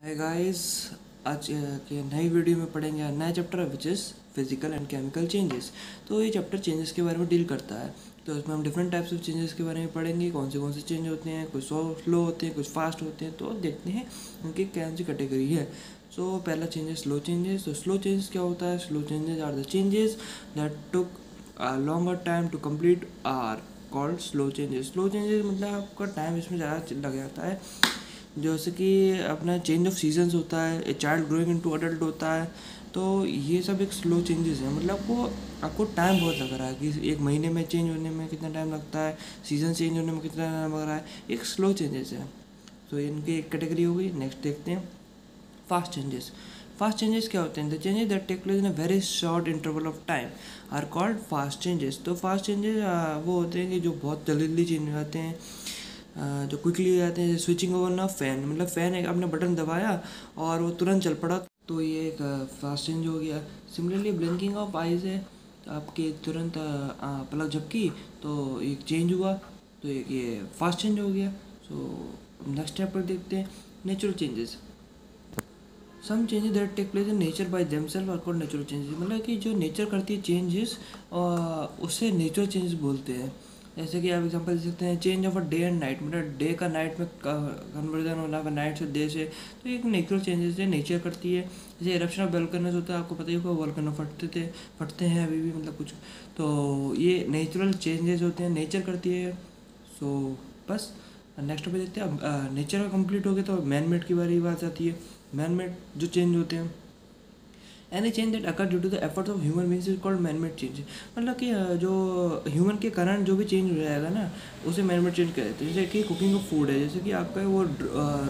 Hi guys. आज के नई वीडियो में पढ़ेंगे नया chapter which is physical and chemical changes. तो ये चैप्टर चेंजेस के बारे में डील करता है। तो इसमें हम डिफरेंट टाइप्स ऑफ चेंजेस के बारे में पढ़ेंगे, कौन से चेंज होते हैं, कुछ स्लो होते हैं, कुछ फास्ट होते हैं। तो देखते हैं उनकी कौन सी कैटेगरी है। सो पहला चेंजेस स्लो चेंजेस। तो स्लो चेंजेस क्या होता है? Slow changes are the changes that took longer time to complete are called slow changes. Slow changes मतलब आपका टाइम इसमें ज़्यादा लग जाता है। जैसे कि अपना चेंज ऑफ सीजन्स होता है, a child growing into adult होता है। तो ये सब एक स्लो चेंजेस है। मतलब आपको टाइम बहुत लग रहा है कि एक महीने में चेंज होने में कितना टाइम लगता है, सीज़न चेंज होने में कितना टाइम लग रहा है। एक स्लो चेंजेस है। तो इनकी एक कैटेगरी हो गई। नेक्स्ट देखते हैं फास्ट चेंजेस। फास्ट चेंजेस क्या होते हैं? The changes that take place in a very short interval of time are called fast changes. तो फास्ट चेंजेस वो होते हैं कि जो बहुत जल्दी जल्दी चेंज हो जाते हैं, जो क्विकली हो जाते हैं। स्विचिंग ओवर ना फैन, मतलब फ़ैन एक आपने बटन दबाया और वो तुरंत चल पड़ा, तो ये एक फास्ट चेंज हो गया। सिमिलरली ब्लिंकिंग ऑफ आइज है, आपके तुरंत पलक झपकी तो एक चेंज हुआ, तो एक ये फास्ट चेंज हो गया। सो नेक्स्ट स्टेप पर देखते हैं natural changes. Some changes that take place in nature by themselves are called natural changes. मतलब कि जो नेचर करती है चेंजेस, उससे नेचुरल चेंजेस बोलते हैं। जैसे कि आप एग्जांपल दे सकते हैं change of a day and night, मतलब डे का नाइट में कन्वर्जन होना, नाइट से डे से, तो एक नेचुरल चेंजेस है, नेचर करती है। जैसे इरप्शन ऑफ वोल्केनोज होता है, आपको पता ही होगा वोल्केनो फटते हैं अभी भी, मतलब कुछ। तो ये नेचुरल चेंजेस होते हैं, नेचर करती है। सो बस नेक्स्ट पे देखते हैं। अब नेचर का कंप्लीट हो गया तो मैन मेड की बात आती है। मैन मेड जो चेंज होते हैं, any change that occur due to the efforts of human beings is called man made change. मतलब कि जो ह्यूमन के कारण जो भी चेंज हो जाएगा ना, उसे मैन मेड चेंज कहते हैं। जैसे कि कुकिंग ऑफ फूड है, जैसे कि आपका वो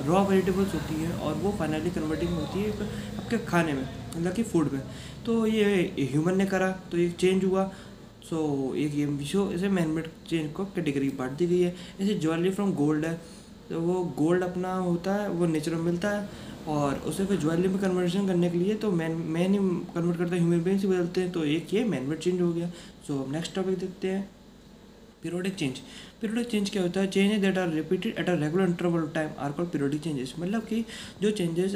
रॉ वेजिटेबल्स होती है और वो फाइनली कन्वर्टिंग होती है आपके खाने में, मतलब कि फूड में। तो ये ह्यूमन ने करा तो एक चेंज हुआ। सो एक ये विशो इसे मैन मेड चेंज को कैटेगरी बांट दी गई है। जैसे ज्वेलरी फ्रॉम गोल्ड है, तो वो गोल्ड अपना होता है, वो नेचुरल मिलता है, और उसे फिर ज्वेलरी में कन्वर्जन करने के लिए तो मैन ही कन्वर्ट करता है, ह्यूमन बींग्स ही बदलते हैं। तो एक ये मैन मेड चेंज हो गया। सो अब नेक्स्ट टॉपिक देखते हैं पीरियोडिक चेंज। पीरियोडिक चेंज क्या होता है? Changes that are repeated at a regular interval of time are called periodic changes. मतलब कि जो चेंजेस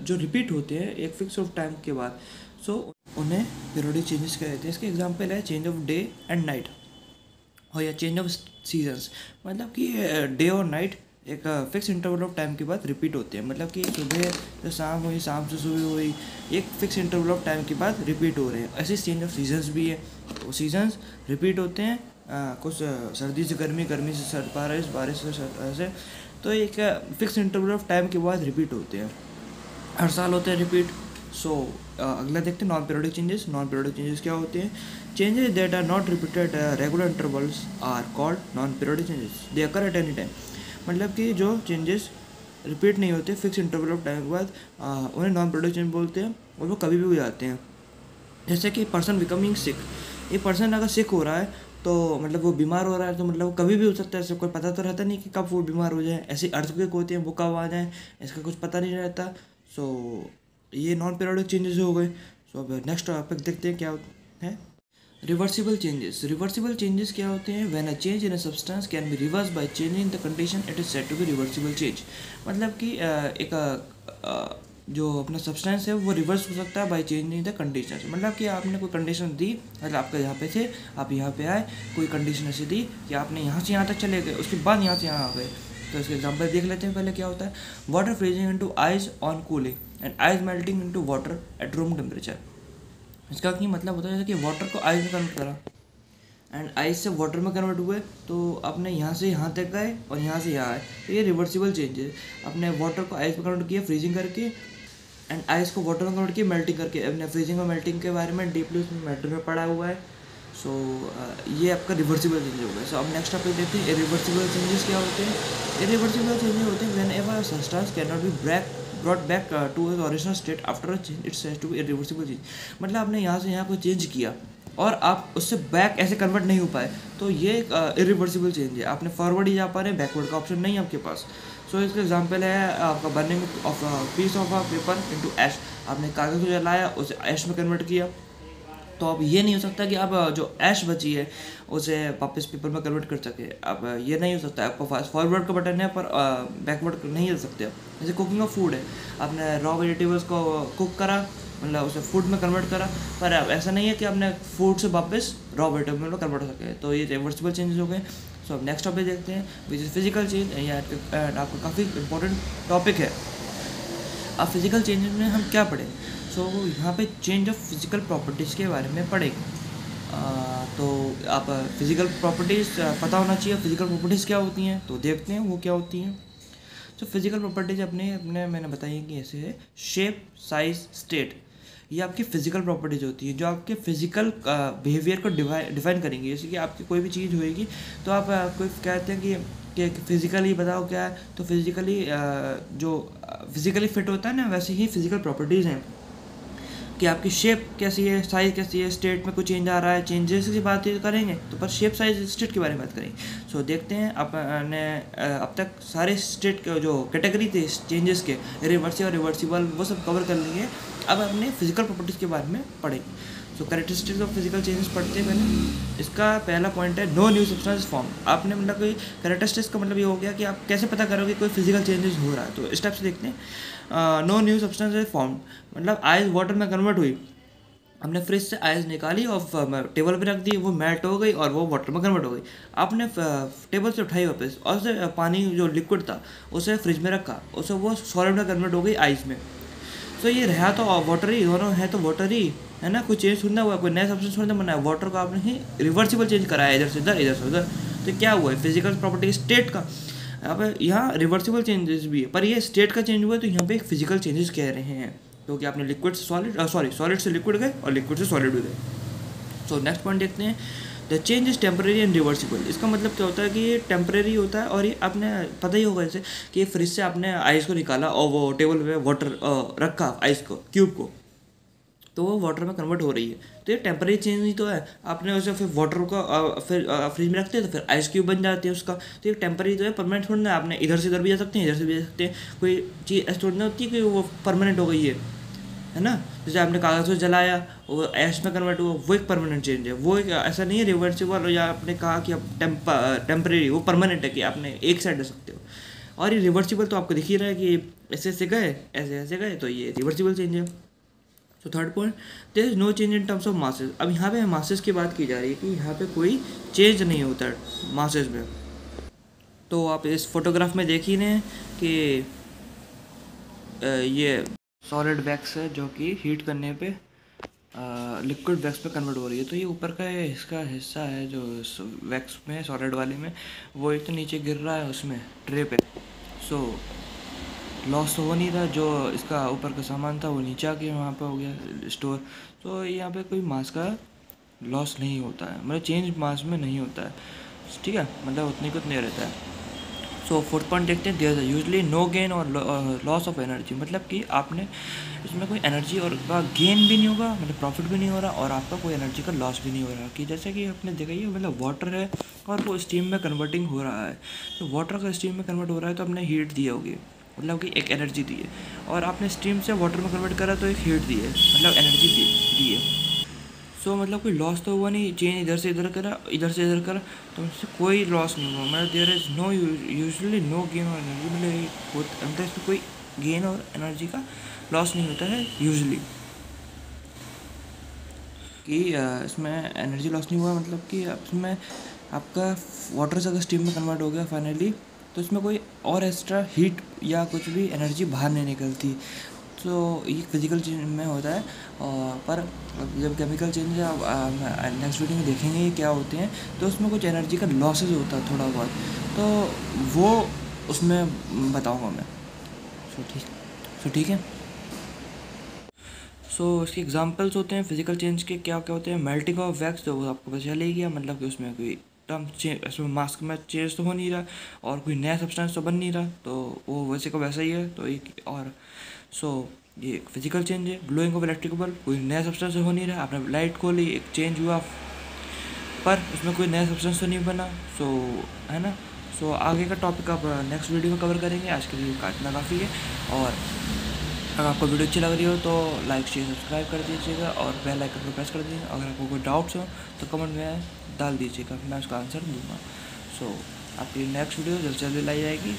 जो रिपीट होते हैं एक फिक्स ऑफ टाइम के बाद, सो उन्हें पीरियोडिक चेंजेस कहते हैं। इसके एग्जांपल है change of day and night, और या चेंज ऑफ सीजन्स। मतलब कि डे और नाइट एक फिक्स इंटरवल ऑफ टाइम के बाद रिपीट होते हैं। मतलब कि सुबह से शाम हुई, शाम से सुबह हुई, एक फिक्स इंटरवल ऑफ टाइम के बाद रिपीट हो रहे हैं। ऐसे चेंज ऑफ सीजन्स भी है, तो सीजन्स रिपीट होते हैं। कुछ सर्दी से गर्मी, गर्मी से बारिश, बारिश से ऐसे, तो एक फिक्स इंटरवल ऑफ टाइम के बाद रिपीट होते हैं, हर साल होते हैं रिपीट। सो अगला देखते हैं non periodic changes. Non periodic changes क्या होते हैं? Changes that are not repeated regular intervals are called non periodic changes, they occur at any time. मतलब कि जो चेंजेस रिपीट नहीं होते फिक्स इंटरवल ऑफ टाइम के बाद, उन्हें नॉन पीरियोडिक चेंज बोलते हैं, और वो कभी भी हो जाते हैं। जैसे कि पर्सन बिकमिंग सिक, एक पर्सन अगर सिक हो रहा है तो मतलब वो बीमार हो रहा है, तो मतलब वो कभी भी हो सकता है, कोई पता तो रहता नहीं कि कब वो बीमार हो जाए। ऐसी अर्थक्वेक होती है, वो कब आ जाए इसका कुछ पता नहीं रहता। सो ये नॉन पीरियोडिक चेंजेस हो गए। सो अब नेक्स्ट टॉपिक देखते हैं क्या है रिवर्सिबल चेंजेस। रिवर्सिबल चेंजेस क्या होते हैं? When a change in a substance can be reverse by changing the condition, it is said to be reversible change. मतलब कि जो अपना सब्सटेंस है वो रिवर्स हो सकता है बाय चेंजिंग द कंडीशन। मतलब कि आपने कोई कंडीशन दी, मतलब आप यहाँ पे थे, आप यहाँ पे आए, कोई कंडीशन ऐसी दी कि आपने यहाँ से यहाँ तक चले गए, उसके बाद यहाँ से यहाँ आ गए। तो इसके एग्जाम्पल देख लेते हैं। पहले क्या होता है? Water freezing into ice on cooling and ice melting into water at room temperature. इसका क्या मतलब होता है? जैसे कि वाटर को आइस में कन्वर्ट करा एंड आइस से वाटर में कन्वर्ट हुए, तो आपने यहाँ से यहाँ तक गए और यहाँ से यहाँ आए, तो ये रिवर्सिबल चेंज है। आपने वाटर को आइस में कन्वर्ट किया फ्रीजिंग करके, एंड आइस को वाटर में कन्वर्ट किया मेल्टिंग करके। अपने फ्रीजिंग और मेल्टिंग के बारे में डीपली उसमें मैटर में पड़ा हुआ है। सो ये आपका रिवर्सिबल चेंज हो गया। सो अब नेक्स्ट टॉपिक देखते हैं इरिवर्सिबल चेंजेस क्या होते हैं। इरिवर्सिबल चेंजेस होते हैं whenever substance can not be brought back to its original state after a change, it's said to be irreversible change. मतलब आपने यहाँ से यहाँ को चेंज किया और आप उससे बैक ऐसे कन्वर्ट नहीं हो पाए, तो ये एक इरिवर्सिबल चेंज है। आपने फॉरवर्ड ही जा पा रहे हैं, बैकवर्ड का ऑप्शन नहीं है आपके पास। सो इसका एग्जांपल है आपका burning of piece of paper into ash. आपने कागज़ को जलाया, उसे ऐश में कन्वर्ट किया, तो अब ये नहीं हो सकता कि आप जो ऐश बची है उसे वापस पेपर में कन्वर्ट कर सके। अब ये नहीं हो सकता, आपको फास्ट फॉरवर्ड का बटन है पर बैकवर्ड नहीं कर सकते। जैसे कुकिंग ऑफ फूड है, आपने रॉ वेजिटेबल्स को कुक करा, मतलब उसे फूड में कन्वर्ट करा, पर अब ऐसा नहीं है कि आपने फूड से वापस रॉ वेजिटेबल में कन्वर्ट हो सके। तो ये रिवर्सिबल चेंजेस हो गए। सो अब नेक्स्ट टॉपिक देखते हैं विच इज़ फिजिकल चेंज। ये आपका काफ़ी इंपॉर्टेंट टॉपिक है। अब फिजिकल चेंजेस में हम क्या पढ़ें? सो यहाँ पे चेंज ऑफ फिजिकल प्रॉपर्टीज़ के बारे में पढ़ेंगे। तो आप फिजिकल प्रॉपर्टीज़ पता होना चाहिए। फिजिकल प्रॉपर्टीज़ क्या होती हैं तो देखते हैं वो क्या होती हैं। तो फिजिकल प्रॉपर्टीज़ अपने मैंने बताई कि ऐसे है शेप, साइज, स्टेट। ये आपकी फिजिकल प्रॉपर्टीज़ होती है जो आपके फिजिकल बिहेवियर को डिफाइन करेंगी। जैसे कि आपकी कोई भी चीज़ होएगी तो आप कोई कहते हैं कि फिजिकली बताओ क्या है, तो फिजिकली जो फिजिकली फिट होता है ना, वैसे ही फिजिकल प्रॉपर्टीज़ हैं कि आपकी शेप कैसी है, साइज़ कैसी है, स्टेट में कुछ चेंज आ रहा है, चेंजेस की बात करेंगे तो पर शेप, साइज, स्टेट के बारे में बात करेंगे। सो देखते हैं अपने अब तक सारे स्टेट के जो कैटेगरी थे चेंजेस के, रिवर्सिबल, रिवर्सिबल, वो सब कवर कर लेंगे। अब अपने फिजिकल प्रॉपर्टीज़ के बारे में पढ़ेंगे। सो कैरेक्टरिस्टिक्स ऑफ फिजिकल चेंजेस पढ़ते हैं पहले। इसका पहला पॉइंट है नो न्यू सब्सटेंस फॉर्म। आपने मतलब कोई कैरेक्टरिस्टिक्स का मतलब ये हो गया कि आप कैसे पता करोगे कोई फिजिकल चेंजेस हो रहा है। तो इस टाइप से देखते हैं। नो न्यू सब्सटेंस फॉर्म मतलब आइस वाटर में कन्वर्ट हुई। हमने फ्रिज से आइस निकाली और टेबल पे रख दी, वो मेल्ट हो गई और वो वाटर में कन्वर्ट हो गई। आपने टेबल से उठाई वापस और उसे पानी जो लिक्विड था उसे फ्रिज में रखा, उसे वो सॉलिड में कन्वर्ट हो गई आइस में। तो ये रहा तो वाटर ही, दोनों है तो वाटर ही है ना, कोई चेंज थोड़ी ना हुआ, कोई नया सब्सटेंस थोड़ी ना बना है। वाटर को आपने ही रिवर्सिबल चेंज कराया इधर से इधर, इधर से उधर। तो क्या हुआ है फिजिकल प्रॉपर्टी स्टेट का। अब यहाँ रिवर्सिबल चेंजेस भी है पर ये स्टेट का चेंज हुआ है, तो यहाँ पे फिजिकल चेंजेस कह रहे हैं क्योंकि आपने लिक्विड से सॉलिड सॉलिड से लिक्विड गए और लिक्विड से सॉलिड गए। सो नेक्स्ट पॉइंट देखते हैं the change is temporary and reversible. इसका मतलब क्या होता है कि ये टेम्परेरी होता है और ये आपने पता ही होगा जैसे कि फ्रिज से आपने आइस को निकाला और वो टेबल पे वाटर रखा, आइस को क्यूब को, तो वो वाटर में कन्वर्ट हो रही है। तो ये टेम्परेरी चेंज ही तो है। आपने उसे फिर वाटर को फिर फ्रिज में रखते हैं तो फिर आइस क्यूब बन जाती है उसका। तो ये टेम्परेरी तो है, परमानेंट थोड़ी ना। आपने इधर से इधर भी जा सकते हैं, इधर से भी जा सकते हैं। कोई चीज़ ऐसी थोड़ी ना होती है कि वो परमानेंट हो गई है ना। जैसे आपने कागज़ को जलाया वो ऐश में कन्वर्ट हुआ, वो एक परमानेंट चेंज है। वो एक ऐसा नहीं है रिवर्सिबल, या आपने कहा कि अब टेम्परेरी, वो परमानेंट है कि आपने एक साइड रख सकते हो। और ये रिवर्सिबल तो आपको दिख ही रहा है कि ऐसे ऐसे गए, ऐसे ऐसे गए, तो ये रिवर्सिबल चेंज है। तो third point, there is no change in terms of masses. अब यहाँ पे मासेस की बात की जा रही है कि यहाँ पे कोई चेंज नहीं होता है मासेस में। तो आप इस फोटोग्राफ में देख ही रहे हैं कि ये सॉलिड वैक्स है जो कि हीट करने पे लिक्विड वैक्स में कन्वर्ट हो रही है। तो ये ऊपर का इसका हिस्सा है जो वैक्स में सॉलिड वाले में, वो एक तो नीचे गिर रहा है उसमें ट्रे पे। सो लॉस तो हो नहीं रहा, जो इसका ऊपर का सामान था वो नीचे आके वहाँ पे हो गया स्टोर। तो यहाँ पे कोई मास का लॉस नहीं होता है, मतलब चेंज मास में नहीं होता है, ठीक है, मतलब उतने को उतने रहता है। सो फोर्थ पॉइंट देखते हैं, there is usually no gain और लॉस ऑफ एनर्जी। मतलब कि आपने इसमें कोई एनर्जी और का गेन भी नहीं होगा, मतलब प्रॉफिट भी नहीं हो रहा, और आपका कोई एनर्जी का लॉस भी नहीं हो रहा। कि जैसे कि आपने देखा ही मतलब वाटर है और वो स्टीम में कन्वर्टिंग हो रहा है। तो वाटर का स्टीम में कन्वर्ट हो रहा है तो आपने हीट दी होगी, मतलब कि एक एनर्जी दी है, और आपने स्टीम से वाटर में कन्वर्ट करा तो एक हीट दी है, मतलब एनर्जी दी है। सो मतलब कोई लॉस तो हुआ नहीं, चेंज इधर से इधर करा, इधर से इधर करा, तो उससे कोई लॉस नहीं हुआ। मतलब there is no usually no gain और एनर्जी, मतलब इसमें कोई गेन और एनर्जी का लॉस नहीं होता है यूजुअली। कि इसमें एनर्जी लॉस नहीं हुआ, मतलब कि इसमें आपका वाटर से अगर स्टीम में कन्वर्ट हो गया फाइनली, तो इसमें कोई और एक्स्ट्रा हीट या कुछ भी एनर्जी बाहर नहीं निकलती। तो ये फिजिकल चेंज में होता है। पर जब केमिकल चेंज नेक्स्ट वीडियो में देखेंगे क्या होते हैं, तो उसमें कुछ एनर्जी का लॉसेज होता है थोड़ा बहुत, तो वो उसमें बताऊंगा मैं। सो ठीक है। सो इसके एग्जांपल्स होते हैं फिजिकल चेंज के, क्या क्या होते हैं। मेल्टिंग ऑफ वैक्स, तो वो आपको पता चल ही गया, मतलब कि उसमें कोई टर्म चेंज, इसमें मास्क में चेंज तो हो नहीं रहा और कोई नया सब्सटेंस तो बन नहीं रहा, तो वो वैसे का वैसा ही है। तो एक और ये फिजिकल चेंज है। ब्लोइंग ऑफ इलेक्ट्रिक बल्ब, कोई नया सब्सटेंस हो नहीं रहा, आपने लाइट खोली, एक चेंज हुआ, पर उसमें कोई नया सब्सटेंस तो नहीं बना। है ना। आगे का टॉपिक आप नेक्स्ट वीडियो में कवर करेंगे। आज के लिए काटना काफ़ी है। और अगर आपको वीडियो अच्छी लग रही हो तो लाइक शेयर सब्सक्राइब कर दीजिएगा और बेल आइकन को प्रेस कर दीजिएगा। अगर आपको कोई डाउट्स हो तो कमेंट में डाल दीजिएगा, मैं उसका आंसर दूंगा। सो आपकी नेक्स्ट वीडियो जल्द से जल्दी लाई जाएगी।